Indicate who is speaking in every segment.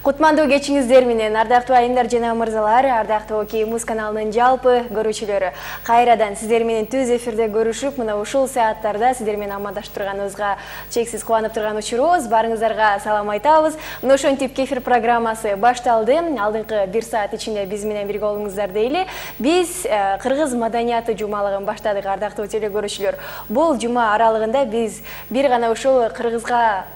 Speaker 1: Кутмандуу кечиңиздер менен ардактуу айымдар жана мырзалар, ардактуу Муз каналынын жалпы көрүүчүлөрү. Кайрадан сиздер менен түз эфирде көрүшүп, мына ушул сааттарда сиздер менен амандашып турганыбызга чексиз кубанып турган учурубуз. Барыңыздарга салам айтабыз. Мына ошентип кефир программасы башталды. Алдыңкы 1 саат ичинде биз менен бирге болуңуздар дейли. Биз кыргыз маданияты жумалыгын баштадык, ардактуу телекөрүүчүлөр. Бул жума аралыгында биз бир гана ушул кыргызга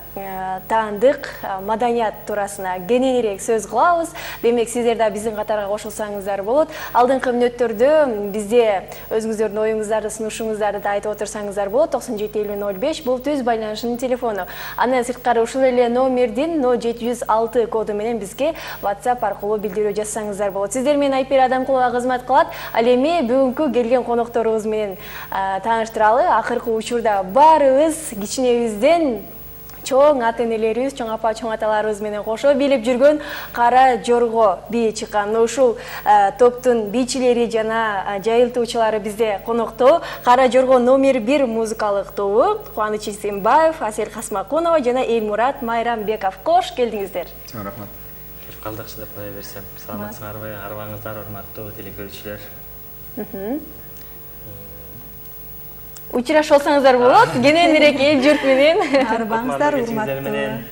Speaker 1: таандык маданият туурасына кененирээк сөз кылабыз. Демек сиздер да биздин катарга кошулсаңыздар болот. Алдыңкы мүнөттөрдө бизде өзүңүздөрдүн оюңуздарды, сунушуңуздарды да айтып отурсаңыздар болот. 975005 бул түз байланышынын телефону. Андан сырткары ушул эле номердин 0706 коду менен бизге WhatsApp аркылуу билдирүү жазсаңыздар болот. Сиздер менен Айпер Адамкулова кызмат кылат. Ал эми бүгүнкү келген конокторубуз менен тааныштыралы. Акыркы учурда баарыбыз кичинебизден чоң ата-энелерибиз, чоң апа, чоң аталарыбыз менен кошо бийлеп жүргөн Кара Жорго бии чыккан. Ушул топтун бийчилери жана жайылтуучулары бизде коноктоо. Кара Жорго номер 1 музыкалык тобу Кубаныч Исимбаев, Асел Касмакунова жана Элмурат Майрамбеков. Кош келдиңиздер.
Speaker 2: Рахмат.
Speaker 3: Калдыкчы деп кое берсем. Саламатсыңарбы, арбаңыздар, урматтуу телекөрүүчүлөр.
Speaker 1: Учурашып алсаңыздар болот. Кененирээк эл журт менен.
Speaker 4: Арбаңыздар, урматтуу.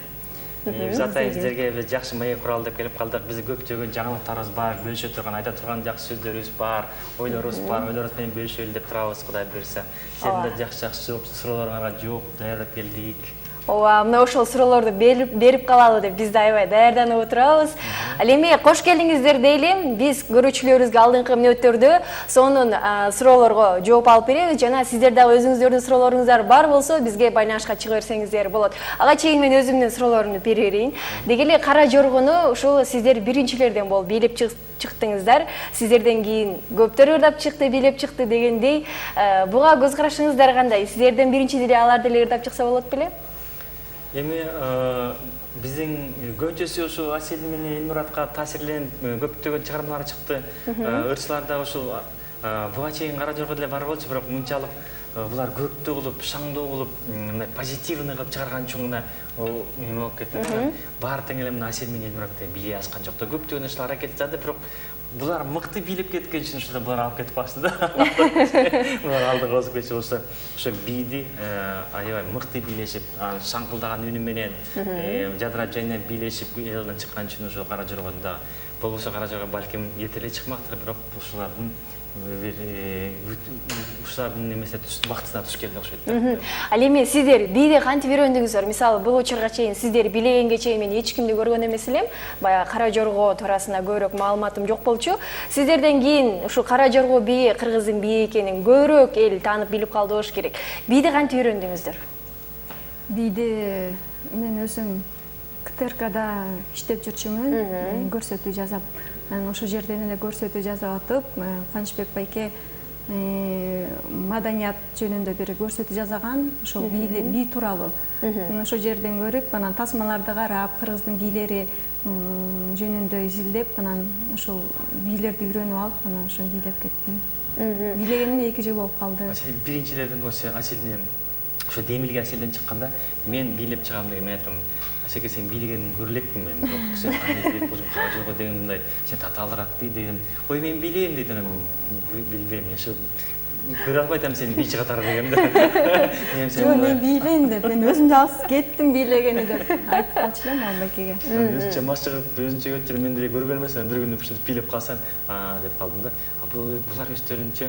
Speaker 3: Биз атайын сиздерге биз жакшы маек куралдап келип калдык. Биз көптөгөн жаңылыктарыбыз бар, бөлүшө турган, айта турган жакшы сөздөрүбүз бар, ойлорубуз бар, ойлорубуз менен бөлүшөлү деп турабыз, Кудай буйрса. Сиздердин да жакшы суроолоруңарга жооп даярдап келдик.
Speaker 1: Ооба, мына ошол суроолорду берип калалы деп биз да аябай даярданып отурабыз. Ал эми кош келдиңиздер дейли. Биз көрүүчүлөрүбүзгө алдыңкы мүнөттөрдө сонун суроолорго жооп алып беребиз жана сиздер дагы өзүңүздөрдүн суроолоруңуздар бар болсо бизге байланышка чыга берсеңиздер болот. Ага чейин мен өзүмдүн суроолорумду бере берейин. Деги эле Кара Жоргону ушул сиздер биринчилерден болуп бийлеп чыктыңыздар. Сиздерден кийин көптөр ырдап чыкты, бийлеп чыкты дегендей. Буга көз карашыңыздар кандай? Сиздерден биринчи деле алар деле ырдап чыкса болот беле?
Speaker 3: Эми биздин көбүнчөсү ушул Асел менен Элмуратка таасирленип көптөгөн чыгармалар чыкты. Ырчылар да ушул буга чейин Кара Жорго деле бар болчу, бирок мынчалык булар көрктүү кылып, шаңдуу кылып, мындай позитивный кылып чыгарган үчүн гана эме болуп кетти. Баары тең эле мына Асел менен Элмурат бийлей аскан жок да. Көптөгөн ырчылар аракет жасады, бирок булар мыкты бийлеп кеткен үчүн ушул булар алып кетип калышты да. Булар алдыга озуп кетчү болсо, ошо бийди аябай мыкты бийлешип, шаңкылдаган үнү менен, жадырап жайнап бийлешип элден чыккан үчүн ошо Кара Жоргону да болбосо Кара Жорго балким эрте эле чыкмактыр, бирок ушулардын немесе бактысына туш келди окшойт.
Speaker 1: Ал эми сиздер бийди кантип үйрөндүңүздөр? Мисалы, бул учурга чейин сиздер бийлегенге чейин мен эч кимди көргөн эмес элем. Баягы Кара Жорго туурасында көбүрөөк маалыматым жок болчу. Сиздерден кийин ушул Кара Жорго бии кыргыздын бии экенин көбүрөөк эл таанып билип калды болуш керек. Бийди кантип үйрөндүңүздөр?
Speaker 4: Бийди мен өзүм КТРКда иштеп жүрчүмүн, көрсөтүү жасап, ошол жерден эле көрсөтүү жасап атып, Канычбек байке маданият жөнүндө бир көрсөтүү жасаган, ошол бий тууралуу. Мен ошол жерден көрүп, анан тасмаларды карап, кыргыздын бийлери жөнүндө изилдеп, анан ошол бийлерди үйрөнүп алып, анан ошо бийлеп кеттим. Бийлегениме 2 жыл болуп калды.
Speaker 3: Асел биринчилерден болсо, Асел менен ошо Демилге Аселден чыкканда мен бийлеп чыгам деген мен айттым. Асеке сен бийлегенин көрө элекмин мен, бирок сен кандай бийлеп болсоң Кара Жорго деген мындай сен татаалыраак бий дедим. Ой мен бийлейм дейт, анан билбейм, ошо көрө албай атам сени бийчи катары дегем да.
Speaker 4: Жок, мен бийлейм деп, мен өзүм да алыс кеттим бийлегени деп айтып калчу элем Албекеге.
Speaker 3: Өзүнчө мас чыгып, өзүнчө өтүп мен деле көргөн эмесмин, бир күнү ушинтип бийлеп калсам, деп калдым да. Булар өздөрүнчө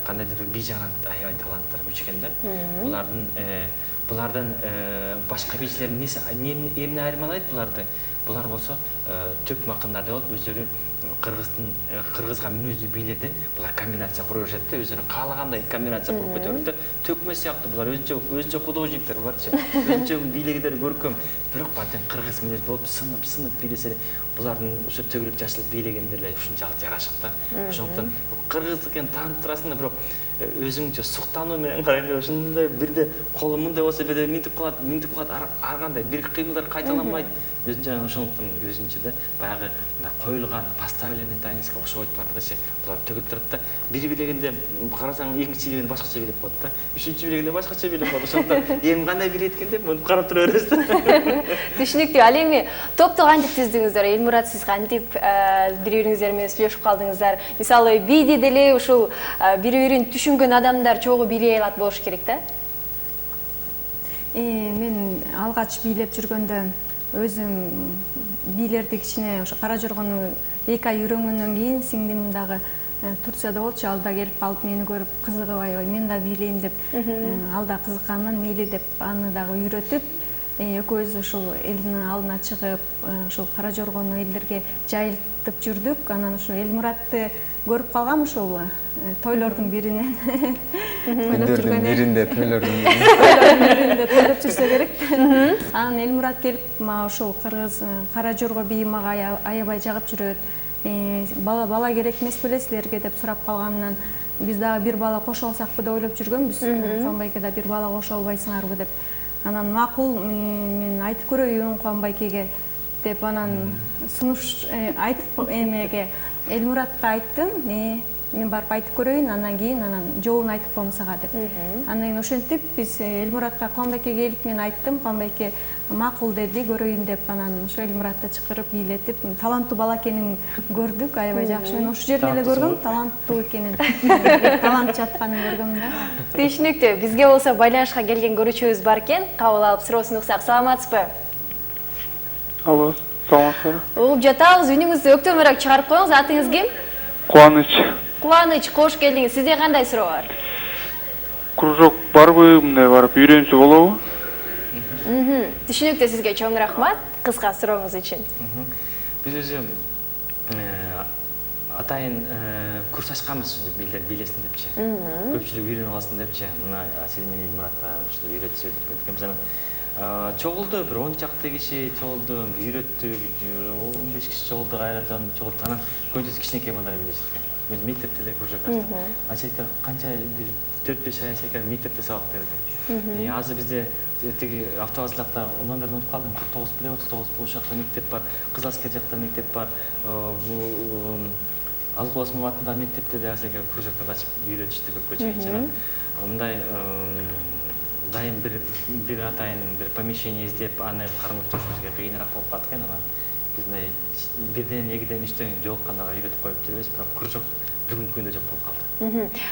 Speaker 3: кандайдыр бир бий жагынан аябай таланттар күч экен да. Булардын башка бийчилердин эмне айырмалайт буларды? Булар болсо төп макындар деп өздөрү кыргызга мүнөздүү бийлерден булар комбинация кура беришет да, өзүнүн каалагандай комбинация куруп кете берет да. Төкмө сыяктуу булар өзүнчө художниктер барчы. Өзүнчө бийлегидер көркөм, бирок барден кыргыз мүнөз болуп сынып бийлесе булардын ушу төгүлүп жашылып бийлегендер эле ушунчалык жарашык да. Ошондуктан кыргыз экенин таанып турасың да, бирок өзүңчө суктануу менен карайм. Ушундай бирде колу мындай болсо бирде минтип калат, ар кандай бир кыймылдар кайталанбайт. Өзүнчө ошондуктан өзүнчө да баягы коюлган поставленный тайниска окшобойт бардыгычы. Булар төгүлүп турат да. Бири билегенде карасаң экинчи билегенде башкача билеп коет да. Үчүнчү билегенде башкача билеп коет. Ошондуктан эми кандай билет экен деп мынтип карап тура беребиз да.
Speaker 1: Түшүнүктүү. Ал эми топту кантип түздүңүздөр? Элмурат, сиз кантип бири-бириңиздер менен сүйлөшүп калдыңыздар? Мисалы, бийди деле ушул бири-бирин түшүнгөн адамдар чогуу бийлей алат болуш керек да?
Speaker 4: Мен алгач бийлеп жүргөндө өзүм бийлерди кичине ошо кара жоргону 2 ай үйрөнгөндөн кийин сиңдим дагы Турцияда болчу, ал да келип калып мени көрүп кызыгып, аябай мен да бийлейм деп, ал да кызыкканынан мейли деп аны дагы үйрөтүп, экөөбүз ушул элдин алдына чыгып, ушул кара жоргону элдерге жайылтып жүрдүк. Анан ушул Элмуратты көрүп калгам ушул тойлордун биринен.
Speaker 2: Тойлордун биринде
Speaker 4: тойлоп жүрсө керек. Анан Элмурат келип, мага ушул кыргыз кара жорго бийи мага аябай жагып жүрөт. Бала керек эмес беле силерге деп сурап калганынан, биз дагы бир бала кошо алсакпы деп ойлоп жүргөнбүз. Кубанбайке да бир бала кошо албайсыңарбы деп. Анан макул, мен айтып көрөйүн Кубанбайкеге деп, анан сунуш айтып эмеге Элмуратка айттым, мен барып айтып көрөйүн, андан кийин жообун айтып коем сага деп. Андан кийин ошентип биз Элмуратка Кубанбайкеге келип мен айттым, Кубанбайке макул деди, көрөйүн деп. Анан ошо Элмуратты чакырып бийлетип, таланттуу бала экенин көрдүк, аябай жакшы. Мен ошол жерден эле көргөм, таланттуу экенин, талант жатканын көргөм да.
Speaker 1: Түшүнүктүү. Бизге болсо байланышка келген көрүүчүбүз бар экен. Кабыл алып суроосун уксак. Саламатсызбы?
Speaker 5: Алло, саламатсызбы?
Speaker 1: Угуп жатабыз. Үнүңүздү өктөмүрөөк чыгарып коюңуз. Атыңыз ким?
Speaker 5: Кубаныч.
Speaker 1: Кубаныч, кош келдиңиз. Сизде кандай суроо бар?
Speaker 5: Кружок барбы, мындай барып үйрөнсө болобу?
Speaker 1: Түшүнүктүү, сизге чоң рахмат кыска сурооңуз үчүн.
Speaker 3: Биз өзү атайын курс ачканбыз, бийлер бийлесин депчи. Көпчүлүк үйрөнүп алсын депчи. Мына Асель менен Элмуратка ушул үйрөтсө деп айтканбыз. Чогулду, бир 10 чакты киши чогулду, үйрөттүк, 15 киши чогулду, кайрадан чогулду. Анан көбүнчөсү кичинекей балдар бийлешти. Мен мектепте эле кружок ачтым. Аселка канча бир 4-5 ай Аселка мектепте сабак берди. Азыр бизде тиги автовокзалда номерин унутуп калдым, 49 беле 39 бул жакта мектеп бар, Кызыл Аскер жакта мектеп бар. Алгул Осмонов атындагы мектепте да Аселка кружоктор ачып үйрөтүштү көпкө чейин. Мындай дайым бир атайын бир помещение издеп, аны кармап турушубузга кыйыныраак болуп калат экен. Анан биз мындай бирден, экиден, үчтөн жолуккандага үйрөтүп коюп жүрөбүз, бирок кружок бүгүнкү күндө жок болуп калды.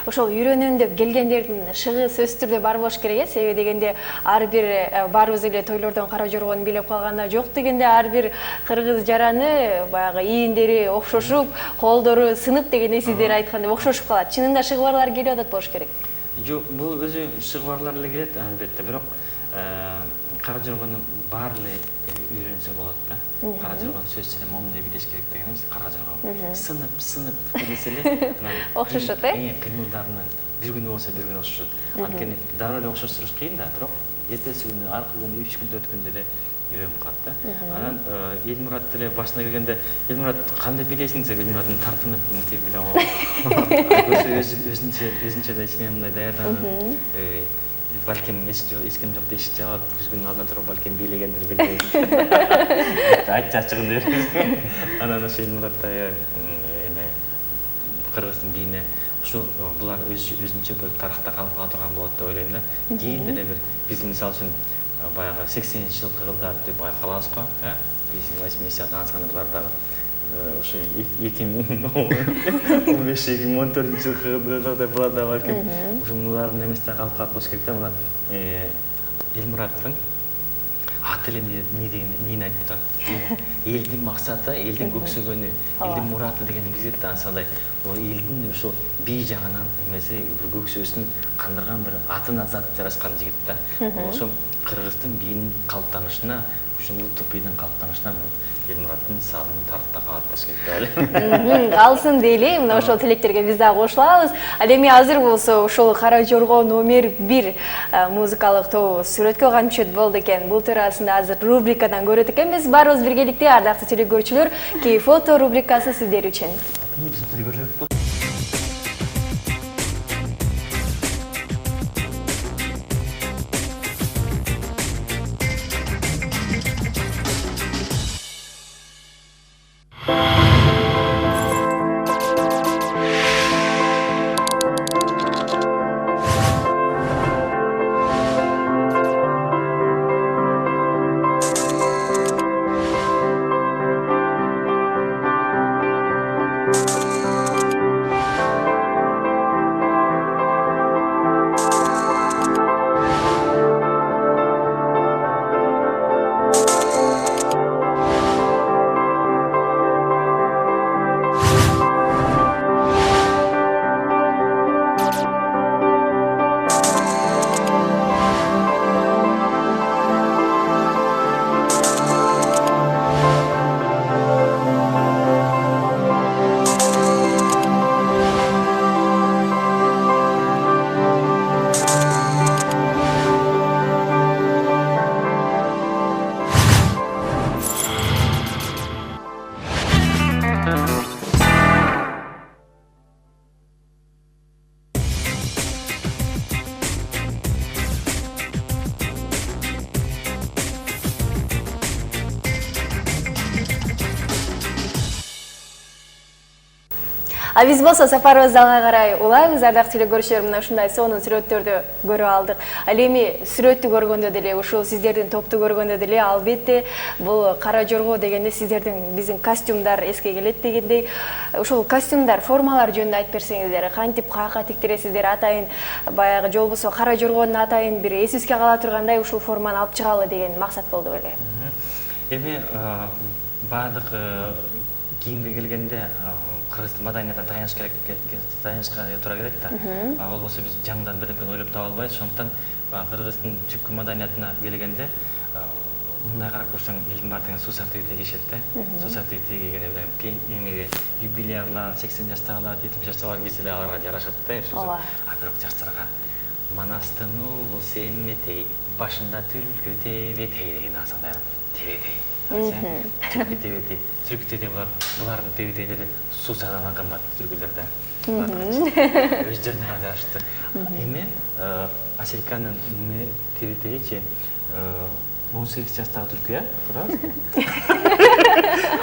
Speaker 1: Ошол үйрөнөм деп келгендердин шыгы сөзсүз түрдө бар болуш керек. Себеби дегенде ар бир баарыбыз эле тойлордон кара жоргону бийлеп калганда жок дегенде ар бир кыргыз жараны баягы ийиндери окшошуп, колдору сынып дегенде сиздер айткандай окшошуп калат. Чынында шыгы барлар келип атат болуш керек.
Speaker 3: Жок, бул өзү шыгы барлар эле келет, албетте, бирок кара жоргону баары эле үйрөнсө болот да. Кара жоргону сөзсүз эле момундай билеш керек деген эмес. Кара жорго сынып билесе эле
Speaker 1: окшошот,
Speaker 3: кыймылдарына бир күнү болсо бир күнү окшошот. Анткени дароо эле окшоштуруш кыйын да, бирок эртеси күнү, аркы күнү, 3 күн, 4 күндө эле үйрөнүп калат да. Анан Элмурат деле башына келгенде, Элмурат кандай билесиң десе, Элмураттын тартынып мынтип биле алып. Өзүнчө да ичинен мындай даярданып, балким эскем жок эшик жабып, күзгүнүн алдына туруп балким бийлегендир билбейм. Айтчы ачыгын беребиз. Анан ошо Элмуратта эме кыргыздын бийине ушу булар өзүнчө бир тарыхта калып кала турган болот деп ойлойм да. Кийин деле бир биз мисалы үчүн баягы 80-жылкы кылдар деп калабыз го, биз 80 ансаны булар дагы ошо 2015-2014-жылкы булар да балким ушулардын эместе калып калат болуш керек да. Булар Элмураттын аты эле эмнени айтып турат. Элдин максаты, элдин көксөгөнү, элдин мураты дегенди билет да. Ансандай элдин ушул бий жагынан эмеси бир көксөөсүн кандырган бир атына зат жарашкан жигит да. Ошо кыргыздын бийинин калыптанышына, ушул улуттук бийдин калыптанышына Элмураттын салымы тартта калат болсо
Speaker 1: калсын дейли, мына ошол тилектерге биз да кошулабыз. Ал эми азыр болсо ошол Кара Жорго номер 1 музыкалык тобу сүрөткө камчет болду экен. Бул туурасында азыр рубрикадан көрөт экенбиз. Барыбыз биргеликте, ардактуу телекөрүүчүлөр, кей фото рубрикасы сиздер үчүн. А биз болсо сапарыбызды алга карай улайбыз. Ардактуу телекөрүүчүлөр, мына ушундай сонун сүрөттөрдү көрүп алдык. Ал эми сүрөттү көргөндө деле, ушул сиздердин топту көргөндө деле, албетте бул Кара Жорго дегенде сиздердин биздин костюмдар эске келет дегендей. Ушул костюмдар, формалар жөнүндө айтып берсеңиздер, кантип каяка тиктиресиздер? Атайын баягы же болбосо Кара Жоргонун атайын бир эсибизге кала тургандай ушул форманы алып чыгалы деген максат болду беле.
Speaker 3: Эми баардык кийимге келгенде кыргыз маданиятына таянышка туура келет да. Ал болсо биз жаңыдан бирден ойлоп таба албайбыз. Ошондуктан кыргыздын түпкү маданиятына келгенде мындай карап көрсөң, Элмурат деген суу саптыгы кийишет да. Суу саптыгы кийгенде эмеге юбилерлар, 80 жаштагылар, 70 жаштагылар кийсе эле аларга жарашат да. А бирок жаштарга Манастын уулу семметей, башында түлкү тебетей деген асандай. Тебетей. Түркүтеде булардын тебетейлери суу саданан кымбат түркүлөрдө. Өздөрүнө жарашты. Эми Асериканын тебетейичи 18 жаштагы түркү, туурабы?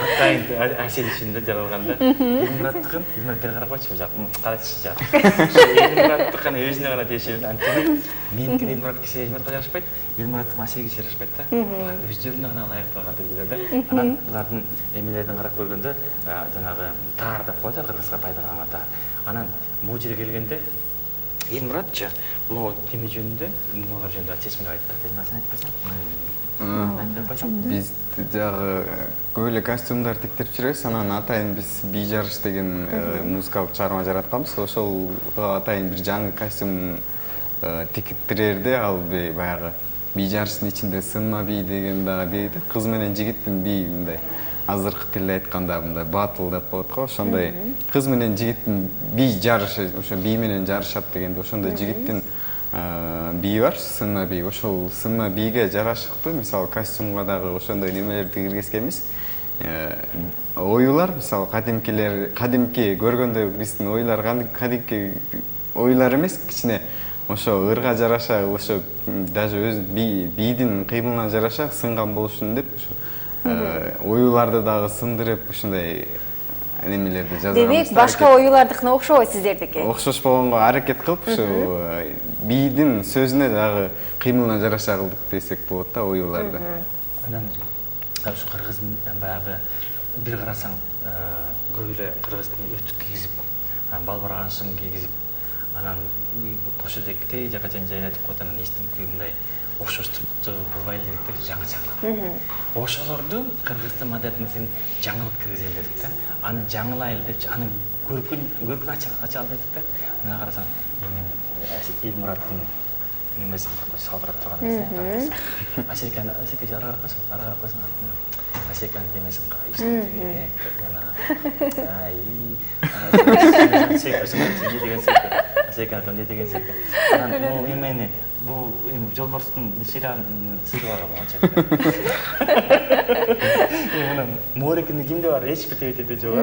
Speaker 3: Атайын Асеричинде жаралганда. Элмураттыкын, Элмурат бери карап койчу, карачы жак. Элмураттыкын өзүнө гана тиешелүү. Анткени меники Элмурат кийсе Элмуратка жарашпайт, Элмураттын Асерге жарашпайт да. Өздөрүнө гана ылайык болгон түркүлөр да. Анан булардын эмелерин карап көргөндө, жанагы таар деп коет, кыргызга пайдаланган ата. Анан бул жерге келгенде Элмуратчы могу теме жөнүндө, муну жөнүндө чечимди айтып берди.
Speaker 2: Биз жагы көп эле костюмдар тиктирип жүрөбүз. Анан атайын биз бий жарыш деген музыкалык чыгарма жаратканбыз. Ошол атайын бир жаңы костюм тиктирерде ал баягы бий жарыштын ичинде сынма бий деген дагы бий да. Кыз менен жигиттин бий мындай азыркы тилде айтканда мындай батыл деп коет го. Ошондой кыз менен жигиттин бий жарышы, ошо бий менен жарышат дегенде ошондой жигиттин бий бар, сынма бий. Ошол сынма бийге жарашыктуу, мисалы костюмга дагы ошондой немелерди киргизгенбиз. Оюлар, мисалы кадимки көргөндө биздин оюлар кадимки оюлар эмес, кичине ошо ырга жараша, ошо даже өз бийдин кыймылына жараша сынган болушун деп ошо оюларды дагы сындырып ушундай немелерди жазганбыз.
Speaker 1: Демек, башка оюлардыкына окшобойт сиздердики.
Speaker 2: Окшошпогонго аракет кылып, ушу бийдин сөзүнө дагы кыймылына жараша кылдык десек болот да оюларды.
Speaker 3: Анан ушу кыргыздын баягы бир карасаң көп эле кыргыздын өтүк кийгизип, балбарган шым кийгизип, анан кошодек тей жака чейин жайнатып коет, анан эстин мындай окшоштукту кылбайлы дедик да, жаңыча. Ошолорду кыргыздын маданиятына жаңылык киргизели дедик да. Аны жаңылайлы деп, аны көркүн ача албайдык да. Мына карасаң, Элмураттын немесин салбырап турган нерсе. Асерке ара карап койсоң, Асекан демесин кайсы. Асекан не деген секте. Бул эмени бул Жолборстун ширан сыйлап алган мына морекинде кимде бар эч бир тебе жок.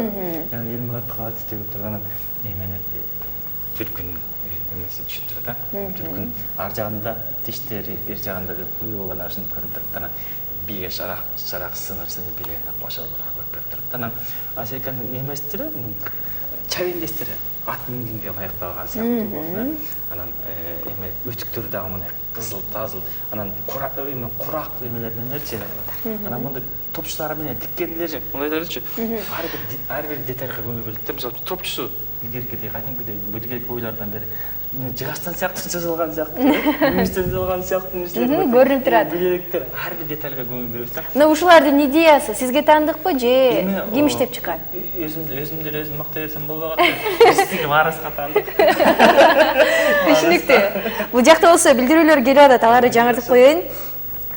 Speaker 3: Элмуратка айтып турган эмени түркүн эмеси түшүп да. Түркүн ар жагында тиштери, бер жагында куюу гана ушинтип көрүнүп турат. Биге шарак сынырсын биле кошолуп көрүп турат. Анан Асеканын эместири чабендестири ат мингенге ылайыкталган сыяктуу болду. Анан эме өтүктөрү дагы мындай кызыл, тазыл, анан курак эмелер менен ченеп. Анан мындай топчулары менен тиккендер, мындайларчы. Ар бир детальга көңүл бөлүп, мисалы топчусу илгеркидей, кадимкидей бөдөгөй бойлардан бери жыгастан сыяктуу жазылган сыяктуу, мүйүстөн жазылган сыяктуу нерселер
Speaker 1: көрүнүп турат.
Speaker 3: Билектер ар бир детальга көңүл бөлөбүз да.
Speaker 1: Мына ушулардын идеясы сизге таандыкпы же ким иштеп чыккан?
Speaker 3: Өзүм мактай берсем болбой калат. Биздики баарыбызга таандык.
Speaker 1: Түшүнүктүү. Бул жакта болсо билдирүүлөр келип атат, аларды жаңыртып коеюн.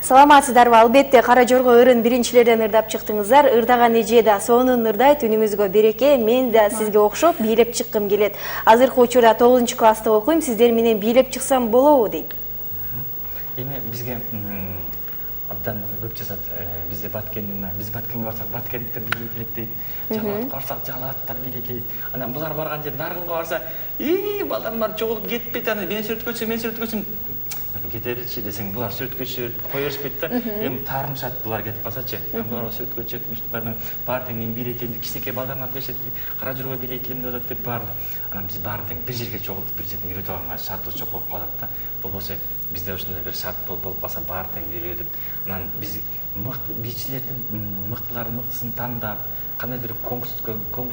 Speaker 1: Саламатсыздарбы? Албетте Кара Жорго ырын биринчилерден ырдап чыктыңыздар. Ырдаган эже да сонун ырдайт, үнүңүзгө береке. Мен да сизге окшоп бийлеп чыккым келет. Азыркы учурда 9-класста окуйм, сиздер менен бийлеп чыксам болобу дейт.
Speaker 3: Эми бизге абдан көп жазат. Бизде биз Баткенге барсак, Баткендиктер бийлейт дейт. Жалаатка барсак, жалааттар бийлейт дейт. Анан булар барган жер Нарынга барса, балдар чогулуп кетпейт, аны мен сүрөткөчүм. Кетеричи десең, булар сүрөткөчү кое беришпейт да. Эми таарынышат булар кетип калсачы. Булар сүрөткөчү муштардын бар тең мен бийлейтем, кичинекей балдарына алып келишет. Кара Жорго бийлейтилем деп атат деп барды. Анан биз баары тең бир жерге чогултуп, бир жерден үйрөтүп алганга шарттуу болуп калат да. Болбосо бизде ошондой бир шарт болуп калса баары тең үйрөтүп, анан биз бийчилердин мыктыларын мыктысын тандап, кандай бир конкурс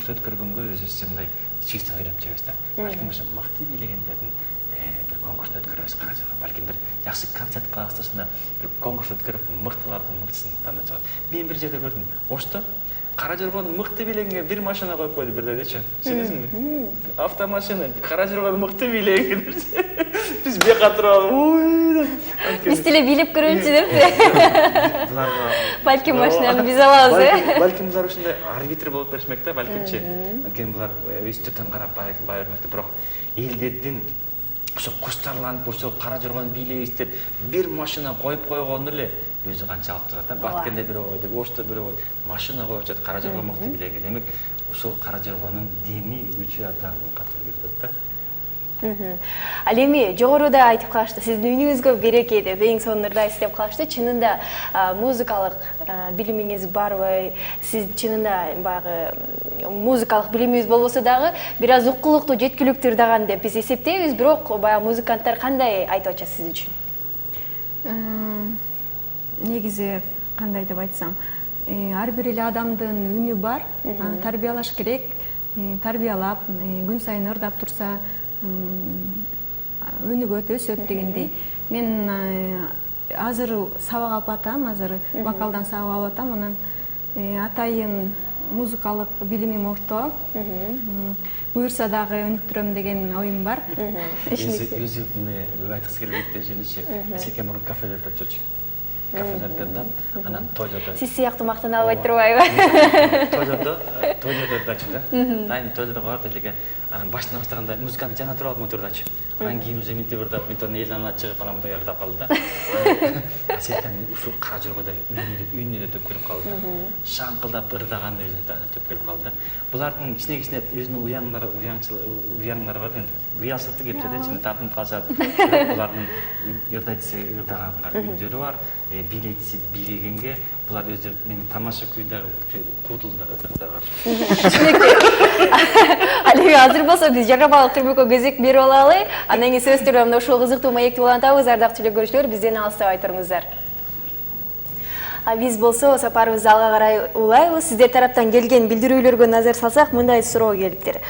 Speaker 3: өткөргөнгө өзүбүзчө мындай чисто ойлоп жүрөбүз да. Балким ошо мыкты бийлегендердин bir konkursda ötkürüyoruz Kara Jorgo. Belki bir yaxşı konsert kılağısında bir konkurs ötkürüp mıktılardan mıktısını tanıtacak. Ben bir yerde gördüm. Oşta Kara Jorgo'nun mıktı bilegen bir maşına koyup koydu bir de geçen. Siniz mi? Avtomaşina Kara Jorgo'nun mıktı bilegen. Biz bir katıralım.
Speaker 1: Biz tile bilip görünçü değil mi? Belki maşinanı biz alağız.
Speaker 3: Belki bunlar uşunda arbitr bolup berişmekte, belki bunlar üstüten karap bay vermekte. Biroq elдердин ошо куштарланып ошо Кара Жоргону бийлейбиз деп бир машина коюп койгону эле өзү канча алып турат да. Баткенде бирөө койду, Ошто бирөө койду. Машина коюп атат Кара Жорго мыкты бийлеген. Демек ошол Кара Жоргонун деми күчү абдан катуу келет да.
Speaker 1: Ал эми жогоруда айтып калышты, сиздин үнүңүзгө береке деп эң сонун ырдайсыз деп калышты. Чынында музыкалык билимиңиз барбы? Сиз чынында баягы музыкалык билимиңиз болбосо дагы бир аз уккулуктуу жеткиликтүү ырдаган деп биз эсептейбиз, бирок баягы музыканттар кандай айтып атат сиз үчүн?
Speaker 4: Негизи кандай деп айтсам, ар бир эле адамдын үнү бар, аны тарбиялаш керек. Тарбиялап, күн сайын ырдап турса, өнүгөт, өсөт дегендей. Мен азыр сабак алып атам, азыр вокалдан сабак алып атам, анан атайын музыкалык билимим орто. Буюрса дагы өнүктүрөм деген оюм бар.
Speaker 3: Өзү көп айткысы келбейт дешеличи. Асеке мурун кафелерде жүрчү. Кафелерде, анан тойлордо.
Speaker 1: Сиз сыяктуу мактана албай турбайбы?
Speaker 3: Тойлордо дачы да. Дайым тойлордо барып эле анан башына баштаганда музыкант жана туруп алып мынтурдачы. Анан кийин уже минтип ырдап, минтон эл ана чыгып анан мындай ырдап калды да. Асектен ушул Кара Жоргодой үнү эле төп келип калды. Шаңкылдап ырдаган өзүнө төп келип калды. Булардын кичине өзүнүн уяңдары бар энди. Уялсыздык кепчедечи тартынып калышат. Булардын ырдайчысы ырдаганга үндөрү бар. Бийлейчиси бийлегенге булар өздөрү тамаша күйдө куудулдар ырдаган.
Speaker 1: Ал эми азыр болсо биз жарнамалык түрмөккө кезек берип алалы. Андан кийин сөз түрүндө мына ушул кызыктуу маекти улантабыз. Ардактуу телекөрүүчүлөр, бизден алыстабай туруңуздар. Биз болсо сапарыбызды алга карай улайбыз. Сиздер тараптан келген билдирүүлөргө назар салсак, мындай суроо келиптир.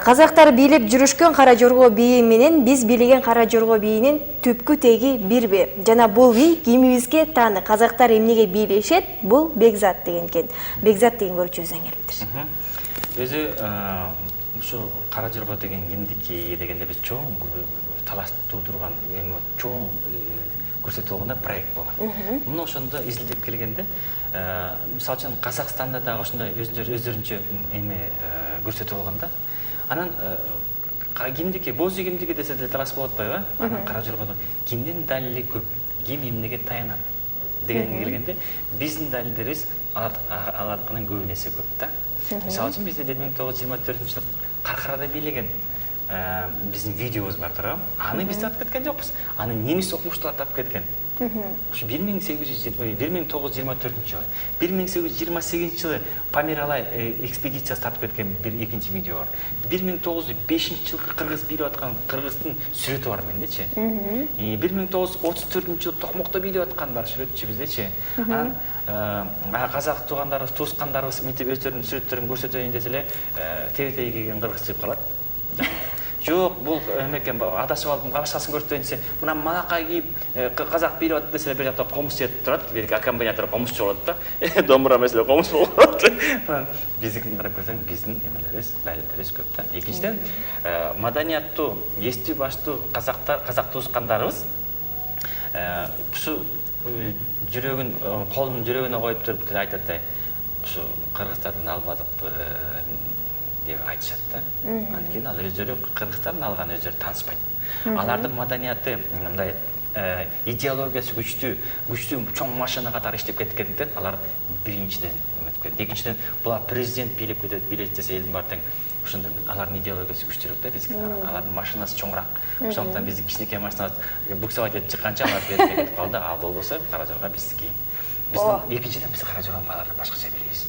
Speaker 1: Казактар бийлеп жүрүшкөн Кара Жорго бийи менен биз бийлеген Кара Жорго бийинин түпкү теги бирби? Жана бул бий кимибизге таанык? Казактар эмнеге бийлешет? Бул Бекзат деген экен. Бекзат деген көрүүчүбүздөн келиптир.
Speaker 3: Өзү ошо Кара Жорго деген кимдики дегенде биз чоң талаш туудурган эми чоң көрсөтүү болгондо проект болгон. Муну ошондо изилдеп келгенде, мисалы үчүн Казакстанда дагы ошондой өздөрүнчө эме көрсөтүү болгондо, анан кимдики, боз үй кимдики десе деле талаш болуп атпайбы? Анан кара жоргодо кимдин далили көп, ким эмнеге таянат дегенге келгенде, биздин далилдерибиз алардыкынан көп нерсе көп да. Мисалы үчүн бизде 1924-жылы Каркарада бийлеген биздин видеобуз бар турабы? Аны биз тартып кеткен жокпуз. Аны немис окумуштуулар тартып кеткен. Ушу 1924 жылы, 1828 жылы Памир-Алай экспедициясы тартып кеткен бир экинчи видео бар. 1905 жылкы кыргыз бийлеп аткан кыргыздын сүрөтү бар мендечи. 1934 жылы Токмокто бийлеп аткан бар сүрөтчү биздечи. Анан казак туугандарыбыз, туускандарыбыз мынтип өздөрүнүн сүрөттөрүн көрсөтөйүн десе эле, тебе-тебе келген кыргыз чыгып калат. Жоқ, бұл эмекен адашып алдым, башкасын көрсөтөйүн десе, мына малакай кийип казак бийлеп атат десе, бир жакта комуз жетип турат, бир аккомпаниатор комузчу болот да. Домбура маселе комуз болот. Биздикин карап көрсөң, биздин эмелерибиз, далилдерибиз көп да. Экинчиден, маданияттуу, эстүү баштуу казак туускандарыбыз ушу жүрөгүн, колун жүрөгүнө коюп туруп айтат да, ушу кыргыздардан албадык деп айтышат да. Анткени ал өздөрү кыргыздардан алган өздөрү тааныспайт. Алардын маданияты мындай идеологиясы күчтүү чоң машина катары иштеп кеткендиктен алар биринчиден эметип кетет. Экинчиден булар президент бийлеп кетет, бийлет десе элдин баары тең. Ошондо алардын идеологиясы күчтүүрөөк да биздики. Алардын машинасы чоңураак. Ошондуктан биздин кичинекей машинабыз буксовать этип чыкканча алар кетип калды. А болбосо кара жорга биздики. Биздин экинчиден биз кара жорганы бааларды башкача билебиз.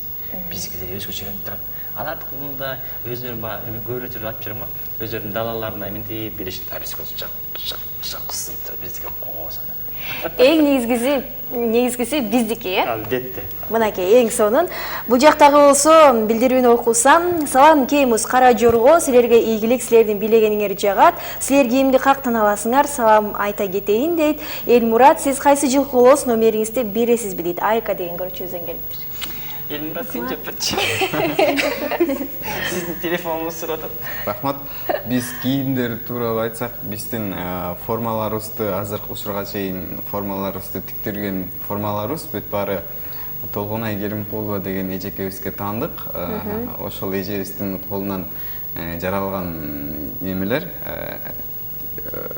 Speaker 3: Биздикилер өзгөчөрөнүп турат. Алардыкында өздөрүн көбүрөөк айтып жүрөм, өздөрүнүн далаларына эментип билишет, биз жаксын биздики коосун.
Speaker 1: Эң негизгиси биздики, э?
Speaker 3: Албетте.
Speaker 1: Мынакей эң сонун. Бул жактагы болсо билдирүүнү окусам, салам Кеймус Кара Жорго, силерге ийгилик, силердин билегениңер жагат. Силер кийимди кактан аласыңар? Салам айта кетейин дейт. Элмурат, сиз кайсы жылкы болосуз, номериңизди бересизби дейт. Айка деген көрүүчүбүздөн келиптир.
Speaker 3: Элмурат сен жаппачы. Сиздин телефонуңуз сурап атат.
Speaker 2: Рахмат. Биз кийимдер тууралуу айтсак, биздин формаларыбызды азыркы учурга чейин формаларыбызды тиктирген формаларыбыз бүт баары Толгонай Керимкулова деген эжекебизге таандык. Ошол эжебиздин колунан жаралган немелер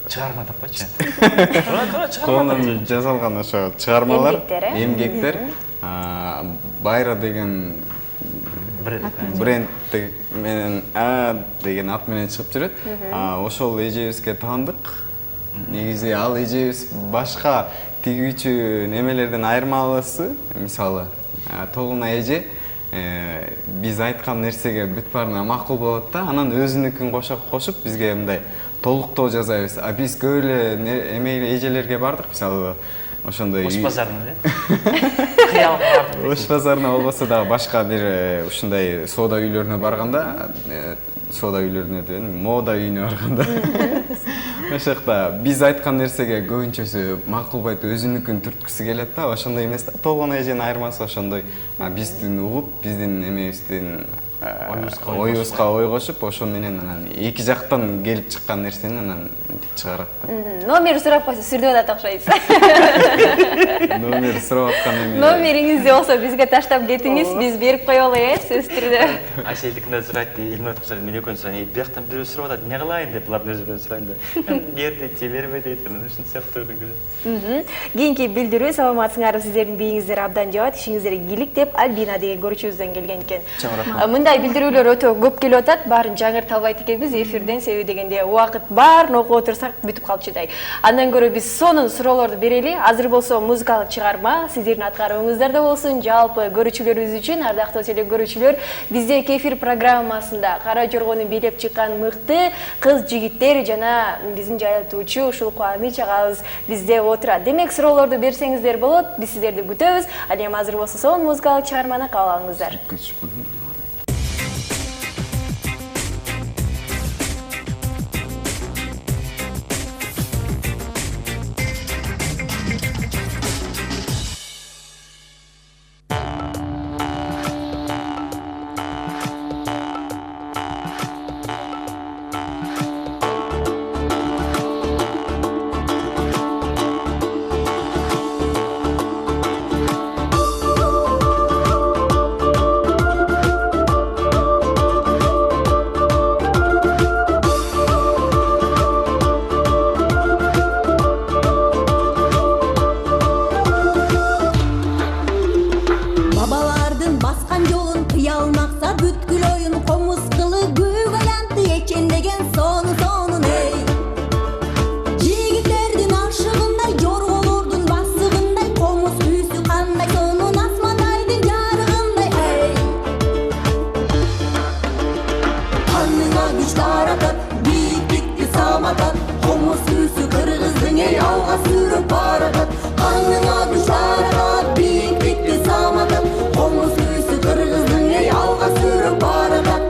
Speaker 3: чыгарма таппайчы.
Speaker 2: Колунан жасалган ошо чыгармалар, эмгектер, Байра деген бренд менен деген ат менен чыгып жүрөт. Ошол эжебизге таандык. Негизи ал эжебиз башка тигүүчү немелерден айырмалысы, мисалы, Толгонай эже биз айткан нерсеге бүт баарына макул болот да, анан өзүнүкүн кошуп бизге мындай толуктоо жасайбыз. Биз көп эле эжелерге бардык, мисалы, ошондой
Speaker 3: Ош базарына,
Speaker 2: Ош базарына болбосо дагы башка бир ушундай соода үйлөрүнө барганда, соода үйлөрүнө деген, мода үйүнө барганда, ошокта биз айткан нерсеге көбүнчөсү макулбайт, өзүнүкүн түрткүсү келет да, ошондой эмес да. Толгонай эженин айырмасы ошондой, биздин угуп, биздин эмебиздин оюбузга ой кошуп, ошо менен анан эки жактан келип чыккан нерсени анан чыгарат да.
Speaker 1: Номер сурап койсо сүрдөп атат окшойсуз.
Speaker 2: Номер сурап аткан эме.
Speaker 1: Номериңизди болсо бизге таштап кетиңиз, биз берип коелу, сөзсүз түрдө.
Speaker 3: Айселдикине сурайт, Элмурат сурайт, мен экөөн сурайт, бияктан бирөө сурап атат, эмне кылайын деп, булардын өзүнөн сурайын деп. Бер дейт, берме дейт, ушун сыяктуу келет.
Speaker 1: Кийинки билдирүү, саламатсыңарбы, сиздердин бийиңиздер абдан жабат, ишиңиздерге ийгилик деп Альбина деген көрүүчүбүздөн келген экен. Мындай билдирүүлөр өтө көп келип атат, баарын жаңырта албайт экенбиз эфирден, себеби дегенде убакыт баарын окуп отурсак бүтүп калчудай. Андан көрө биз сонун суроолорду берели. Азыр болсо музыкалык чыгарма сиздердин аткарууңуздарда болсун. Жалпы көрүүчүлөрүбүз үчүн, ардактуу теле көрүүчүлөр, бизде эфир программасында Кара Жоргону бийлеп чыккан мыкты кыз жигиттер жана биздин жайылтуучу ушул Кубаныч агабыз бизде отурат. Демек, суроолорду берсеңиздер болот, биз сиздерди күтөбүз. Ал эми азыр болсо сонун музыкалык чыгарманы кабыл алыңыздар.
Speaker 6: Kanına güç taratır, büyüklükte samatar. Komuz süsü kırgızdın ey alga sürüp baratır. Kanına güç taratır, büyüklükte samatar. Komuz süsü kırgızdın ey alga sürüp baratır.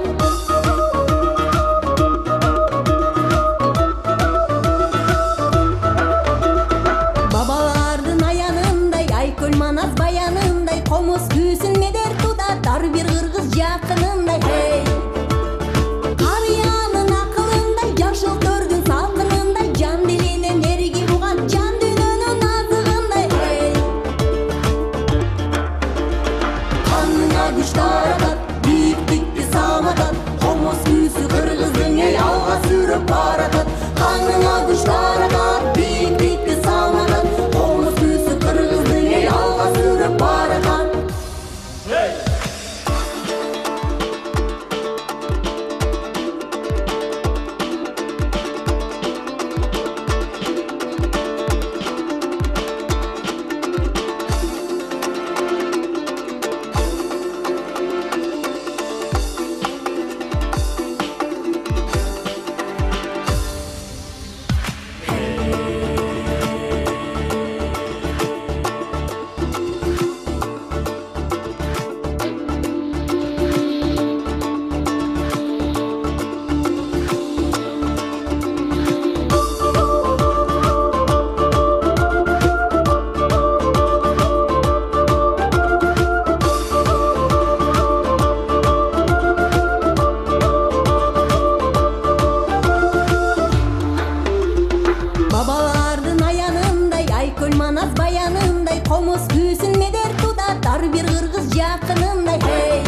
Speaker 6: Babalardın ayanınday, Aykul Manaz bayanınday. Komuz küsün meder tutar bir kırgız yakınınday. Hey! Karıyanın akılınday, yaşıl tördün salkınınday. Can dilinin ergi buğan, can dününün azığınday. Hey! Kanına güç taratar, büyüklükte samatar. Komuz küsü kırgızdın ey alga sürüp baratır. Kanına güç taratar, büyüklükte samatar. Komuz küsü kırgızdın ey alga sürüp baratır. Babalardın ayanınday, Aykul Manaz bayanınday. Komuz küsün meder tutar bir kırgız yakınınday. Hey!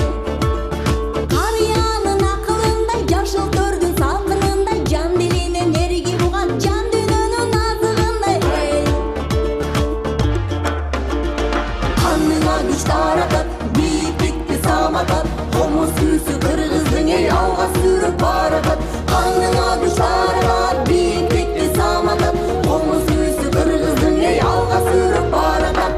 Speaker 6: Karıyanın akılınday, yaşıl tördün salkınınday. Can dilinin ergi buğan, can dününün azığınday. Hey! Kanına güç taratar, büyüklükte samatar. Komuz küsü kırgızdın ey alga sürüp baratır. Kanına güç taratar, büyüklükte samatar. Komuz küsü kırgızdın ey alga sürüp baratır.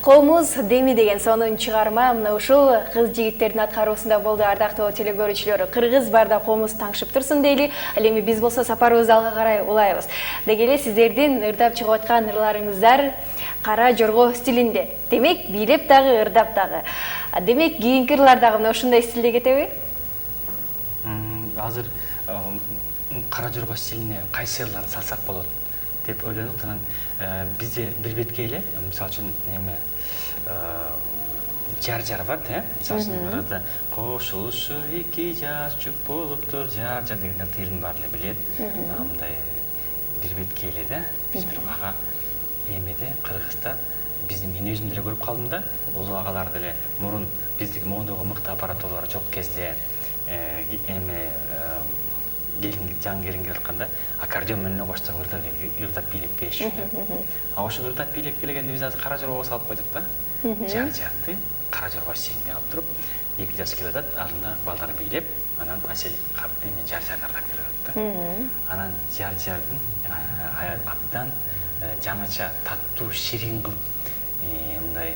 Speaker 1: Комуз деми деген сонун чыгарма мына ушул кыз жигиттердин аткаруусунда болду. Ардактуу телекөрүүчүлөр, кыргыз барда комуз таңшып турсун дейли. Ал эми биз болсо сапарыбызды алга карай улайбыз. Деги эле сиздердин ырдап чыгып аткан ырларыңыздар кара жорго стилинде. Демек бийлеп дагы ырдап дагы. Демек кийинки ырлар дагы мына ушундай стилде кетеби?
Speaker 3: Азыр кара жорго стилине кайсы ырларды салсак болот деп ойлонуп, анан бизде бир бетке эле, мисалы үчүн жар бар, мисалы үчүн ырда кошулушу эки жаш жүк болуптур, жар деген тыйылым бар эле билет. Мындай бир бетке эле да, биз бир ага эмеде Кыргызда биздин мен өзүм деле көрүп калдым да, улуу агалар деле мурун биздики моодогу мыкты аппаратуралар жок кезде жаңы келинге атканда аккордеон менен коштоп ырдап бийлеп келишчү. Ошол ырдап бийлеп келгенде биз азыр кара жоргого салып койдук да. Жар-жарды кара жорго стилинде алып туруп, эки жаш келе атат, алдында балдар бийлеп, анан асел эмен жар-жарды ырдап келе атат да. Анан жар-жардын абдан жаңыча таттуу, ширин кылып, мындай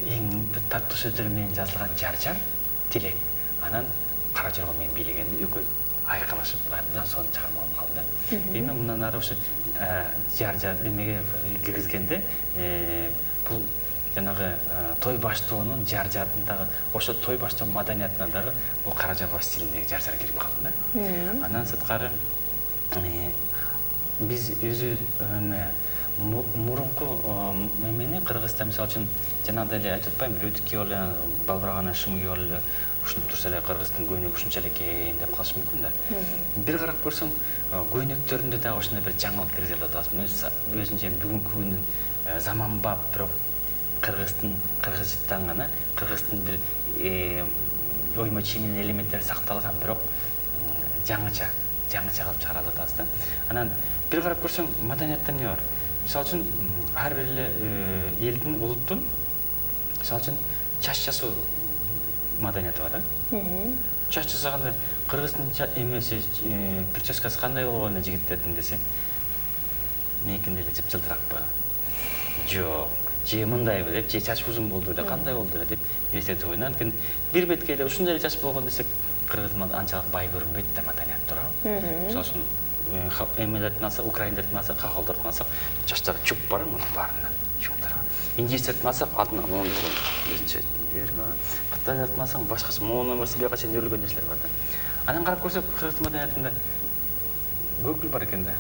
Speaker 3: эң таттуу сөздөр менен жазылган жар-жар тилек. Анан кара жорго менен бийлегенде экөө айкалашып абдан сонун чыгарма болуп калды да. Эми мындан ары ошо жар-жар эмеге киргизгенде бул жанагы той баштоонун жар-жардын дагы ошо той баштоо маданиятына дагы бул кара жорго стилиндеги жар-жар кирип калды да. Андан сырткары биз өзү мурунку эмени Кыргызда мисалы үчүн жанагыдай эле айтып атпаймынбы, өтүк кийип алып, балбырагана шым кийип алып, ушинтип турса эле Кыргыздын көйнөгү ушунчалык экен деп калышы мүмкүн да. Бир карап көрсөң, көйнөктөрүндө дагы ошондой бир жаңылык киргизип атасың. Өзүнчө бүгүнкү күндүн заманбап бирок кыргызчаттан гана, Кыргыздын бир оймо чийимдин элементтери сакталган, бирок жаңыча кылып чыгарып атабыз да. Анан бир карап көрсөң маданиятта эмне бар? Мисалы үчүн ар бир эле элдин, улуттун мисалы үчүн чач жасоо маданияты бар да. Чач жасаганда кыргыздын эмеси прическасы кандай болгону жигиттердин десе, меникинде эле жыпжылтыракпы? Жок. Же мындайбы деп, же чач узун болду эле, кандай болду эле деп элестетип койду. Анткени бир бетке эле ушундай эле чач болгон десек, кыргыз анчалык бай көрүнбөйт да маданият туурабы. Мисалы үчүн эмелердин алсак, украиндердин алсак, кахалдардын алсак, чачтары чуп бар, мунун баарына чуптар. Индистердин алсак, алдына мондой биринчи берме. Кытайлардын алсак, башкача мондон башка бияка чейин өрүлгөн нерселер бар да. Анан карап көрсөк, кыргыз маданиятында көкүл бар экен да.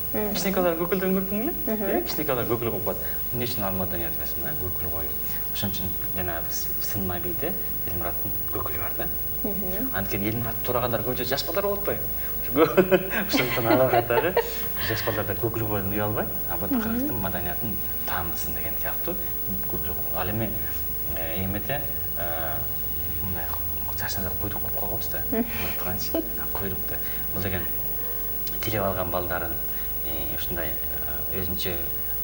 Speaker 3: Кичинекейлер көкүлдөн көрдүңү беле? Кичинекейлер көкүл коюп коет. Эмне үчүн ал маданият эмесми, көкүл коюп. Ошон үчүн жана Сынма бийде Элмураттын көкүлү бар да. Анткени Элмурат тураганда көбүнчө жаш балдар болот да. Ошондон ага катары жаш балдарда көкүл коюлуп уялбайт. А бул кыргыздын маданиятын таанытсын деген сыяктуу көкүл. Ал эми эмете мындай чачында койдук коюп койгонбуз да. Унутканчы койдук да. Бул деген тилеп алган балдарын ушундай өзүнчө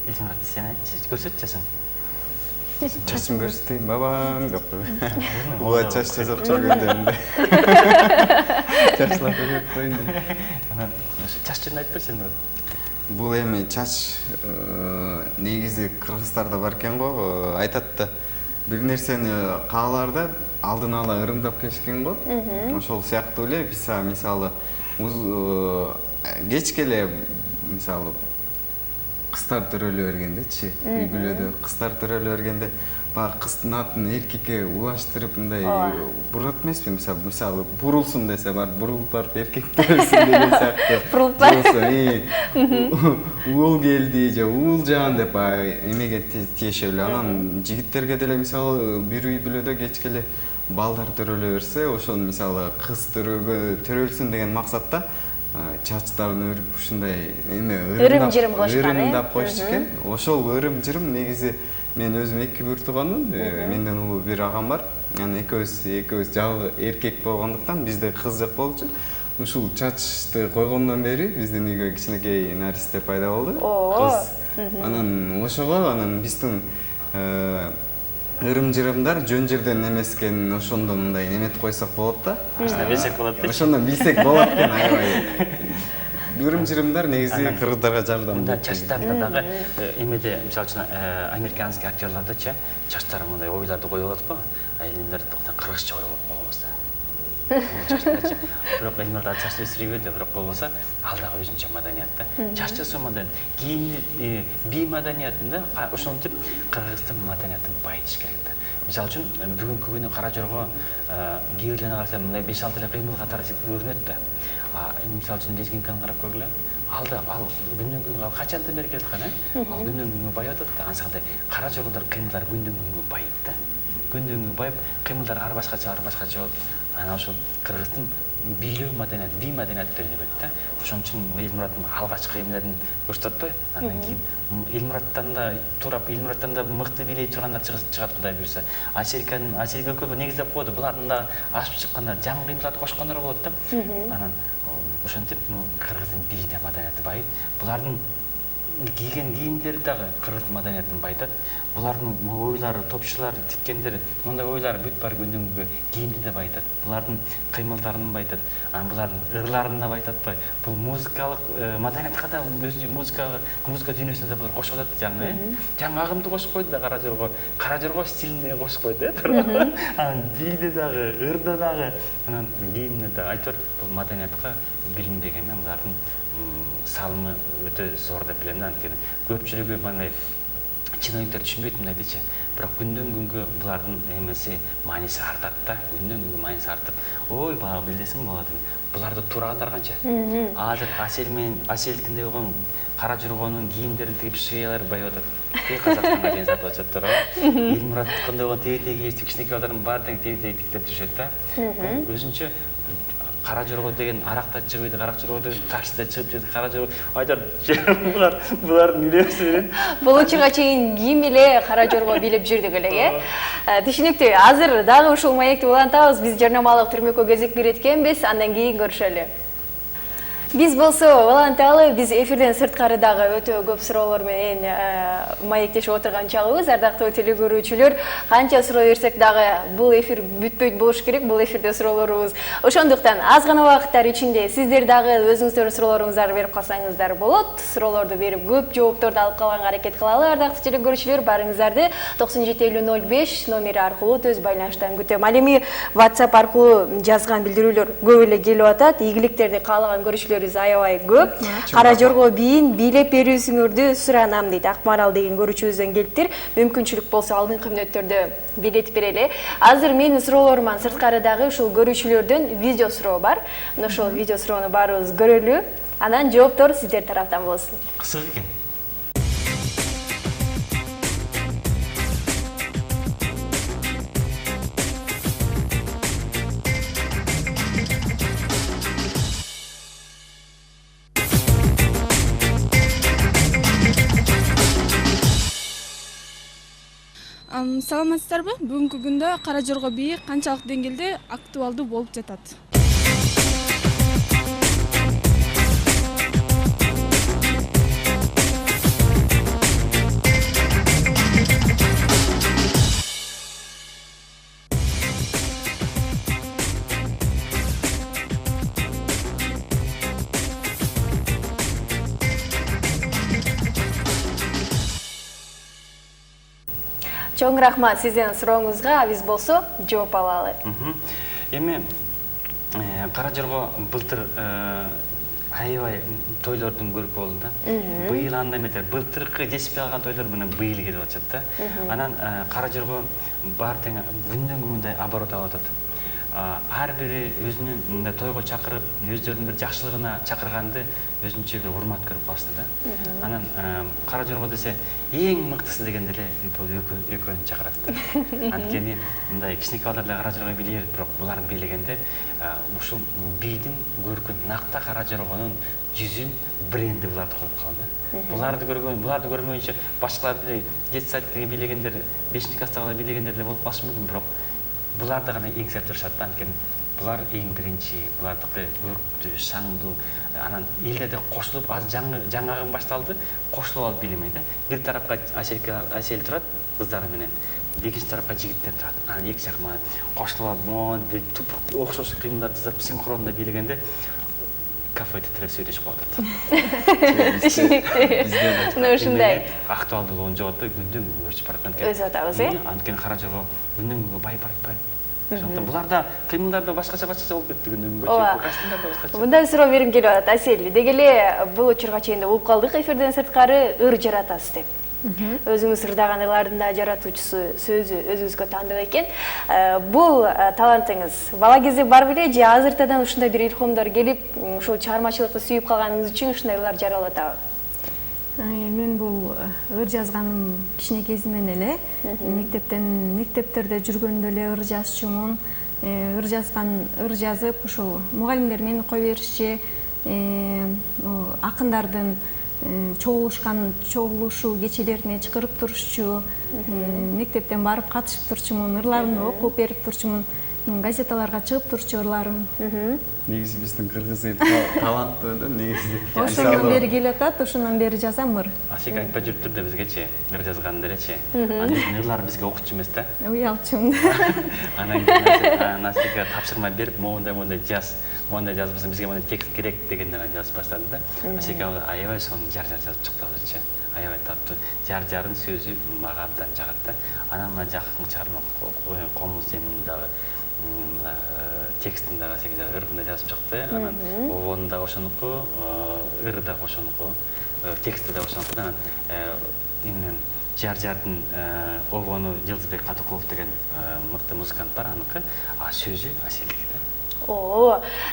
Speaker 3: Элмурат сен айтчы, көрсөт чачың.
Speaker 2: Чачым көрсөтейин бабаң деп койду. Ооба чач жасап жүргөндө мындай. Чачлап коюн деп.
Speaker 3: Анан чач жөнүндө айтып берчи Элмурат.
Speaker 2: Бул эми чач негизи кыргыздарда бар экен го, айтат да бир нерсени кааларда алдын ала ырымдап келишкен го. Ошол сыяктуу эле мисалы кечке эле мисалы кыздар төрөлө бергендечи, үй бүлөдө кыздар төрөлө бергенде баягы кыздын атын эркекке улаштырып мындай бурат эмеспи? Мисалы бурулсун десе бар, бурулуп барып эркек төрөлсүн деген сыяктуу.
Speaker 1: Бурулуп барып.
Speaker 2: Уул келди же уулжан деп эмеге тиешеби эле. Анан жигиттерге деле мисалы бир үй бүлөдө кечке эле балдар төрөлө берсе, ошону мисалы кыз төрөлсүн деген максатта чачтарын өрүп ушундай эме
Speaker 1: ырым-жырым кошкан,
Speaker 2: ырымдап коюшчу экен. Ошол ырым-жырым негизи мен өзүм 2 бир тууганмын. Менден улуу бир агам бар. Анан экөөбүз жалгыз эркек болгондуктан бизде кыз жок болчу. Ушул чачты койгондон бери биздин үйгө кичинекей наристер пайда болду. Кыз. Анан ошого биздин ырым-жырымдар жөн жерден эмес экен, ошондон мындай неметип койсок болот да.
Speaker 3: Ошондон билсек болот да.
Speaker 2: Ошондон билсек болот экен, аябай. Ырым-жырымдар негизи кыргыздарга жардам
Speaker 3: берет. Чачтарда дагы эмеде, мисалы үчүн американский актерлардачы чачтары мындай ойларды коюп алат го. А элдер кыргызча коюп койгонбуз да. Бирок Элмурат чач өсүрбөйдү, бирок болбосо ал дагы өзүнчө маданият да. Чач жасоо маданият, кийимди бий маданиятында ошентип кыргыздын маданиятын байытыш керек да. Мисалы үчүн бүгүнкү күнү Кара Жорго кээ бирлерине карасам мындай 5-6 эле кыймыл катары көрүнөт да. Мисалы үчүн лезгинканы карап көргүлө. Ал күндөн күнгө качандан бери келаткан, ал күндөн күнгө байып атат да. Ансандай Кара Жоргодор кыймылдар күндөн күнгө байыт да. Күндөн күнгө байып, кыймылдар ар башкача болуп, анан ошол кыргыздын бийлөө маданият, бий маданиятты өнүгөт да. Ошон үчүн Элмураттын алгачкы эмелерин көрсөтүп атпайбы? Андан кийин Элмураттан да мыкты бийлей тургандар чыгат Кудай буйрса. Асель көкөбү негиздеп койду. Булардын да ашып чыккандар, жаңы кыймылдарды кошкондор болот да. Анан ошентип кыргыздын бийде маданияты байып, булардын кийген кийимдери дагы кыргыз маданиятын байытат. Булардын ойлору, топчулары, тиккендери, мындай ойлор бүт бар күндөн күнгө кийимди да байытат. Булардын кыймылдарын байытат. Анан булардын ырларын да байытат атпайбы? Бул музыкалык маданиятка да өзүнчө музыка дүйнөсүнө да булар кошуп атат жаңы, жаңы агымды кошуп койду да Кара Жорго. Кара Жорго стилинде кошуп койду, Анан бийде дагы, ырда дагы, анан кийимде да айтор бул маданиятка билинбеген эме булардын салымы өтө зор деп билем да. Анткени көпчүлүгү мындай чиновниктер түшүнбөйт мындайдычы. Бирок күндөн күнгө булардын эмеси мааниси артат да. Күндөн күнгө мааниси артып, ой баягы билдесиң болот. Буларды турагандар канча? Азыр Аселькинде болгон Кара Жоргонун кийимдерин тигип шеялар байып атат. Казакстанга чейин сатып атышат да. Элмураттыкында болгон теги кичинекей балдардын баары тең теги тиктеп жүрүшөт да. Өзүнчө Кара Жорго деген аракта чыгып, Кара Жорго деген таксиде чыгып жүрүп, Кара Жорго айтар, булардын үйлөсү менен.
Speaker 1: Болучуга чейин кийим эле Кара Жорго билип жүрдүк эле, Түшүнүктүү. Азыр дагы ушул маекти улантабыз. Биз жарнамалык түрмөккө кезек берет экенбиз. Андан кийин көрүшөлү. Биз болсо Валенталы биз эфирден сырткары дагы өтө көп суроолор менен маектешип отурган чагыбыз. Ардактуу телекөрүүчүлөр, канча суроо берсек дагы бул эфир бүтпөйт болуш керек. Бул эфирде суроолорубуз. Ошондуктан аз гана убакыттар ичинде сиздер дагы өзүңүздөрдүн суроолоруңуздарды берип калсаңыздар болот. Суроолорду берип көп жоопторду алып калганга аракет кылалы. Ардактуу телекөрүүчүлөр, барыңыздарды 975005 номери аркылуу төз байланыштан күтөм. Ал эми WhatsApp аркылуу жазган билдирүүлөр көп эле келип атат. Ийгиликтерди каалаган көрүүчүлөр аябай көп. Кара жорго бийин бийлеп берүүсүңөрдү суранам дейт. Акмарал деген көрүүчүбүздөн келиптир. Мүмкүнчүлүк болсо алдыңкы мүнөттөрдө билетип берели. Азыр менин суроолоруман сырткарыдагы ушул көрүүчүлөрдөн видео суроо бар. Мына ошол видео суроону баарыбыз көрөлү. Анан жооптор сиздер тараптан болсун.
Speaker 3: Кысык экен.
Speaker 7: Саламатсыздарбы? Бүгүнкү күндө кара жорго бийи канчалык деңгээлде актуалдуу болуп жатат?
Speaker 1: Чоң рахмат сиздин сурооңузга. Биз болсо жооп алалы.
Speaker 3: Эми кара жорго былтыр аябай тойлордун көркү болду да. Быйыл андай эмес, былтыркы жетишпей калган тойлор менен быйыл келип атат да. Анан кара жорго бар тең күндөн күнгө оборот алып атат. Ар бири өзүнүн мындай тойго чакырып, өздөрүнүн бир жакшылыгына чакырганды өзүнчө бир урмат көрүп калышты да. Анан кара жорго десе эң мыктысы дегенде эле бул экөөнү чакырат да. Анткени мындай кичинекей балдар деле кара жорго бийлей берет, бирок буларды бийлегенде ушул бийдин көркүн, накта кара жоргонун жүзүн, бренди буларды кылып калды. Буларды көрмөйүнчө башкаларды жети сайтты бийлегендер, 5 класстагы бийлегендер деле болуп калышы мүмкүн, бирок буларды гана эңсеп турушат да. Анткени булар эң биринчи, булардыкы өрктүү, шаңдуу, анан элдерде кошулуп аз жаңагын башталды, кошулуп алып бийлемей да. Бир тарапка Асел турат кыздары менен, экинчи тарапка жигиттер турат. Анан эки жакма кошулуп алып, монтип окшош кыймылдарды жасап синхронно бийлегенде кафеде тиреп сүйлөшүп калат.
Speaker 1: Түшүнүктүү. Мына ушундай
Speaker 3: актуалдуулугун жоготпой күндөн күнгө өчүп барат.
Speaker 1: Өзү атабыз, э?
Speaker 3: Анткени кара жорго күндөн күнгө байып баратпайбы? Ошондуктан буларда кыймылдарды башкача болуп кетти күндөн күнгө. Костюмдар да башкача.
Speaker 1: Мындай суроо берим келип атат. Асел, деги эле бул учурга чейин да угуп калдык, эфирден сырткары ыр жаратасыз деп. Өзүңүз ырдаган ырлардын да жаратуучусу, сөзү өзүңүзгө тандык экен. Бул талантыңыз бала кезде бар беле же азыртадан ушундай бир илхомдор келип, ушул чыгармачылыкты сүйүп калганыңыз үчүн ушундай ырлар жаралып атабы?
Speaker 4: Мен бул ыр жазганым кичинекейимден эле. Мектептерде жүргөндө эле ыр жазчумун. Ыр жазып, ушул мугалимдер мени кой беришчи, акындардын чогулушу кечелерине чакырып турушчу, мектептен барып катышып турчумун, ырларымды окуп берип турчумун, газеталарга чыгып турчу ырларым.
Speaker 2: Негизи биздин кыргыз эли таланттуу да, негизи.
Speaker 4: Ошондон бери келип атат, ошондон бери жазам ыр.
Speaker 3: Асек айтпай жүрүптүр да бизгечи, ыр жазган делечи. Анын ырлары бизге окутчу эмес да.
Speaker 4: Уялчумун.
Speaker 3: Анан Асекке тапшырма берип, мондай жаз, мондай жазбасаң бизге мондай текст керек дегенден жазып баштады да. Асек аябай сону жар жазып чыкты өзүнчө. Аябай таптуу. Жарын сөзү мага абдан жагат да. Анан мына жакын чыгарма Комуз земин дагы текстин дагы Асек ырында жазып чыкты. Анан обонун дагы ошонуку, ыры дагы ошонуку, тексти дагы ошонуку. Анан жардын обону Жылдызбек Катукулов деген мыкты музыкант бар, аныкы, сөзү Аселдики да.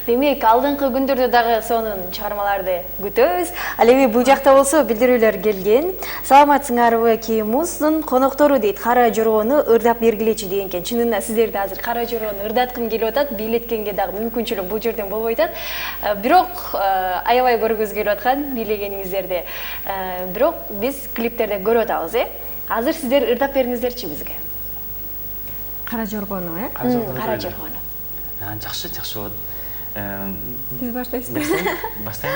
Speaker 1: Демек, алдыңкы күндөрдө дагы сонун чыгармаларды күтөбүз. Ал эми бул жакта болсо билдирүүлөр келген. Саламатсыңарбы, Кемуздун коноктору дейт, кара жоргону ырдап бергилечи деген экен. Чынында сиздерди азыр кара жоргону ырдаткым келип атат, бийлеткенге дагы мүмкүнчүлүк бул жерден болбой атат. Бирок аябай көргүз келип аткан бийлегениңиздерди. Бирок биз клиптерде көрүп атабыз, э? Азыр сиздер ырдап бериңиздерчи бизге.
Speaker 4: Кара жоргону, э?
Speaker 1: Кара жоргону.
Speaker 3: Жакшы болот.
Speaker 4: Биз баштайбыз.
Speaker 3: Бастайм.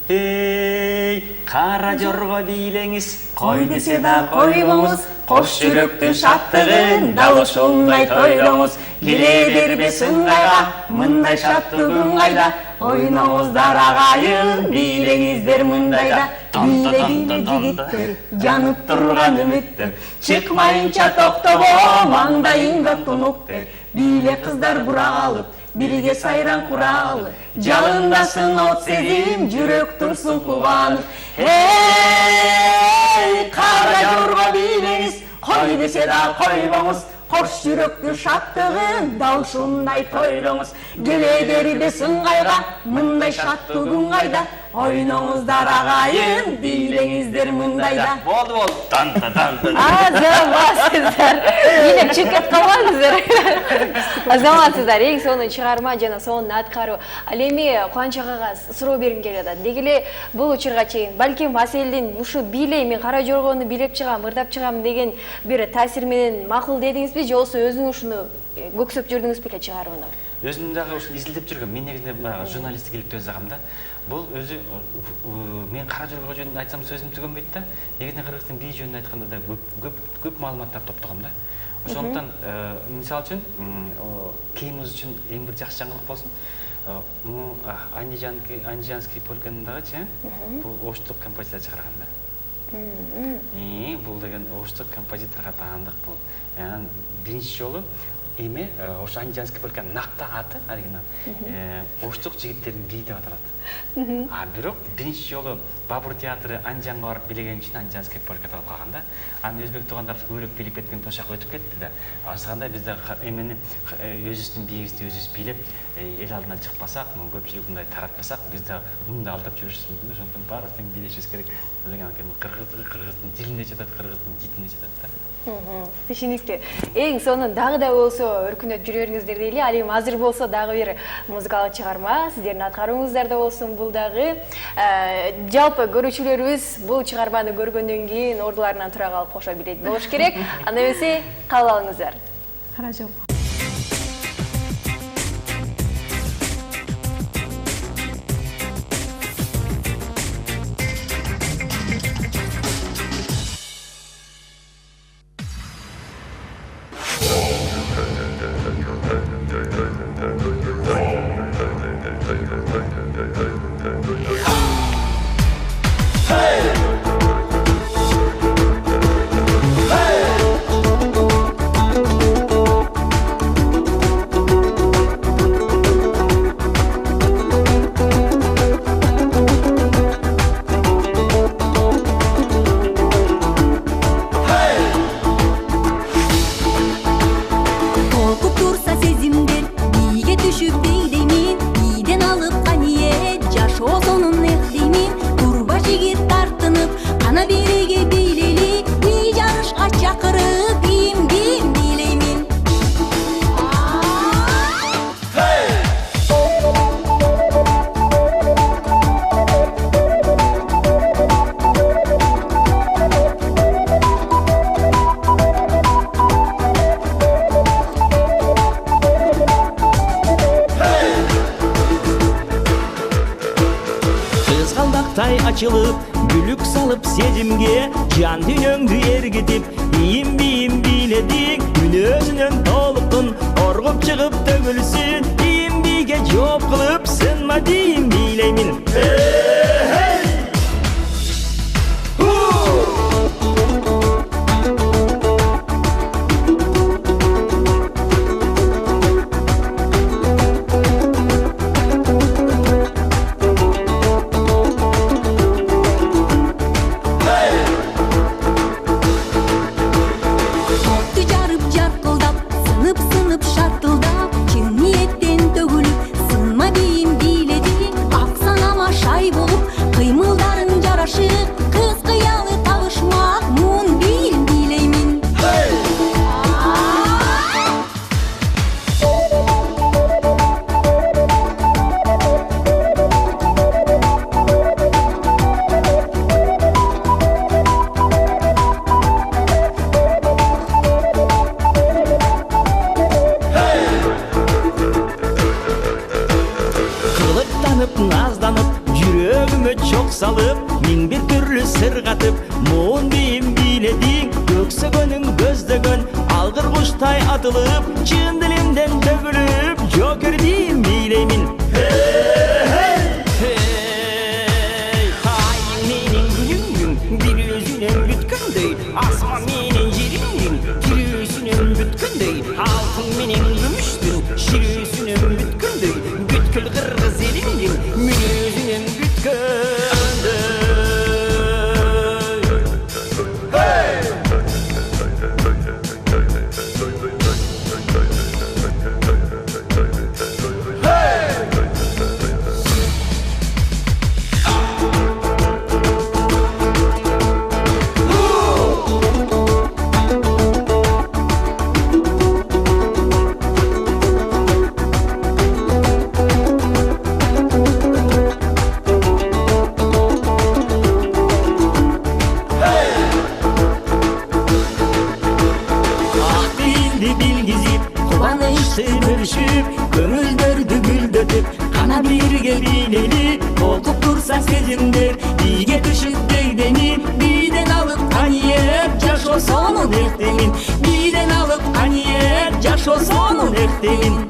Speaker 3: Эй, қара жорға бийлеңіз, қой десе да қойбоңыз, қош жүректің шаттығын дауышындай тойлоңыз. Келе бербес ыңғайға, мындай шаттығын қайда, ойнаңыздар ағайын, билеңіздер мындайда.
Speaker 4: Биле биле жигиттер,
Speaker 3: жанып тұрған үміттер, шықмайынша тоқтабо, маңдайыңда тұнықтер. Биле қыздар бұра алып, бірге сайран құралы, жалындасын от сезім, жүрек тұрсын қуғанып. Эй, қара жорға билеңіз, қой десе да қойбоңыз, қош жүректің шаттығын даушындай тойлоңыз. Келе бербес ыңғайға, мындай шаттығын қайда, ойнаңыздар ағайын, билеңіздер мындайда. Болды.
Speaker 1: Азаматсыздар. Билеп чекет қалмаңыздар. Азаматсыздар. Ең соны шығарма жана соны аткаруу. Ал эми Кубанчак ага суроо бергим келет. Дегеле бул учурга чейин балким Аселдин ушу бийлей мен кара жоргону билеп чыгам, ырдап чыгам деген бир таасир менен макул дедиңизби, же болбосо өзүңүз ушуну көксөп жүрдүңүз беле чыгарууну?
Speaker 3: Өзүм дагы ушуну изилдеп жүргөм. Мен негизинде журналистик иликти өзү да. Бул өзү мен кара жорго жөнүндө айтсам сөзүм түгөнбөйт да. Негизинде Кыргыздын бий жөнүндө айтканда да көп маалыматтар топтогом да. Ошондуктан мисалы үчүн кийимибиз үчүн эң бир жакшы жаңылык болсун. Андижанский полкандагычы бул оштук композитор чыгарган да. Бул деген оштук композиторго таандык бул. Биринчи жолу эми ошо Андижанский полканын накта аты оригинал оштук жигиттердин бийи деп аталат. А бирок биринчи жолу Бабур театры Анжанга барып билеген үчүн Андижанский полка деп калган да. Аны өзбек туугандарыбыз көбүрөөк билип кеткен ошол жака өтүп кетти да. Ошондой бизде эмени өзүбүздүн бийибизди өзүбүз билеп эл алдына чыкпасак, көпчүлүк мындай таратпасак, биз да мындай алдап жүрүшүбүз мүмкүн. Ошондон баарыбыз билишибиз керек. Деген кыргыздын тилинде жатат, кыргыздын житинде жатат да.
Speaker 1: Түшүнүктүү. Эң сонун дагы да болсо өркүнөп жүрөрүңүздөр дейли. Ал эми азыр болсо дагы бир музыкалык чыгарма сиздердин аткарууңуздарда болсун. Бул дагы жалпы көрүүчүлөрүбүз бул чыгарманы көргөндөн кийин ордуларынан тура калып кошо билет болуш керек. Анда эмесе кабыл алыңыздар.
Speaker 4: Кара жорго.
Speaker 8: Açılıp, gülük salıp sezimge, can dünöңdü ergitip, iyim biyim biledik, gün özünün toluktun, orgup çıkıp dögülsün, iyim biyge job kılıp, sınma diyim bileymin.
Speaker 6: Şartıldap, çın niyetten tөгülüp, sınma diyeyim biledik,
Speaker 8: Сағынып, назданып, жүрегіме чоқ салып, мен бір түрлі сыр қатып, мұн бейім биледік, көксігінің көздігін, алғыр құштай атылып, чын ділімден төгіліп, жокер дейім билеймін. Asma menin yerimdin, tülüsünün bütkündey. Altın menin gümüştün, şirüsünün bütkündey. Bütkül kırgız elimdin, mülüsünün bütkündey. Hey! Көңілдерді гүлдетіп, қана бірге билелі, толқып тұрса сезімдер, биге түшіп дейденіп, биден алып қаниет, жашо сонын ертеңін, биден алып қаниет, жашо сонын ертеңін.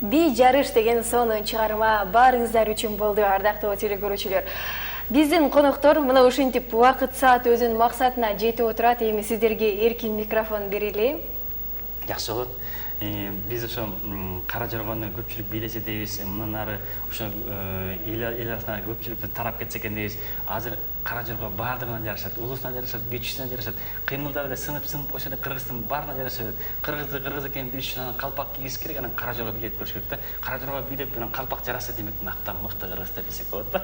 Speaker 1: Би жарыш деген сонун чыгарма баарыңыздар үчүн болду, ардактуу телекөрүүчүлөр. Биздин коноктор мына ушинтип убакыт саат өзүнүн максатына жетип отурат. Эми сиздерге эркин микрофон берели.
Speaker 3: Жакшы болот. Биз ошо Кара Жоргону көпчүлүк бийлесе дейбиз. Мындан ары ошо эл арасына көпчүлүктөн тарап кетсе экен дейбиз. Азыр Кара Жорго баардыгынан жарашат, улусунан жарашат, күчүсүнөн жарашат. Кыймылдап эле сынып койсо да Кыргыздын баарына жарашат. Кыргызды кыргыз экен билиш үчүн анан калпак кийиш керек, анан Кара Жорго бийлеп көрүш керек да. Кара Жорго бийлеп анан калпак жараса демек мактан мыкты кыргыз деп билсек болот да.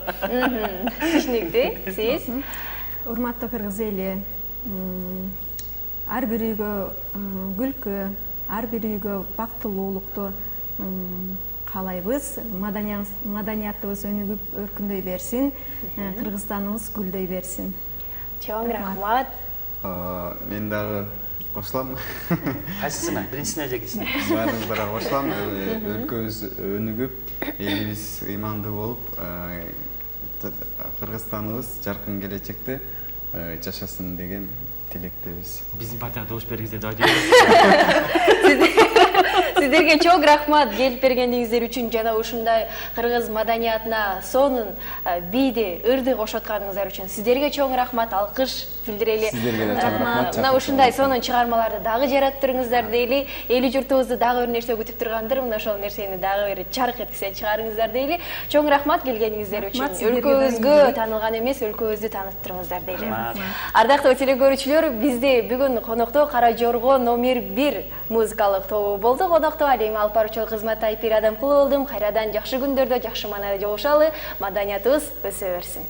Speaker 1: Түшүнүктүү. Сиз?
Speaker 4: Урматтуу кыргыз эли, ар бир үйгө күлкү, ар бир үйгө бактылуулукту каалайбыз. Маданиятыбыз өнүгүп өркүндөй берсин, Кыргызстаныбыз гүлдөй берсин.
Speaker 1: Чоң рахмат.
Speaker 2: Мен дагы кошулам.
Speaker 3: Кайсысына? Биринчисине же экинчисине?
Speaker 2: Баарыңыздарга кошулам. Өлкөбүз өнүгүп, элибиз ыймандуу болуп, Кыргызстаныбыз жаркын келечекте жашасын деген тилектебиз.
Speaker 3: Биздин партияга добуш бериңиз деп айтып.
Speaker 1: Сиздерге чоң рахмат келип бергениңиздер үчүн жана ушундай кыргыз маданиятына сонун бийди, ырды кошотканыңыздар үчүн сиздерге чоң рахмат, алкыш билдирели.
Speaker 2: Сиздерге да чоң рахмат.
Speaker 1: Мына ушундай сонун чыгармаларды дагы жараттырыңыздар дейли. Эли журтубузду дагы бир нерсе күтүп тургандыр. Мына ошол нерсени дагы бир чарк эткисе чыгарыңыздар дейли. Чоң рахмат келгениңиздер үчүн. Өлкөбүзгө таанылган эмес, өлкөбүздү тааныттырыңыздар дейли. Ардактуу телекөрүүчүлөр, бизде бүгүн конокто Кара Жорго номер 1 музыкалык тобу болду. Конокто ал эми алып баруучу кызмат Айпир Адамкулу болдум. Кайрадан жакшы күндөрдө жакшы маанада жолугушалы, маданиятыбыз өсө берсин.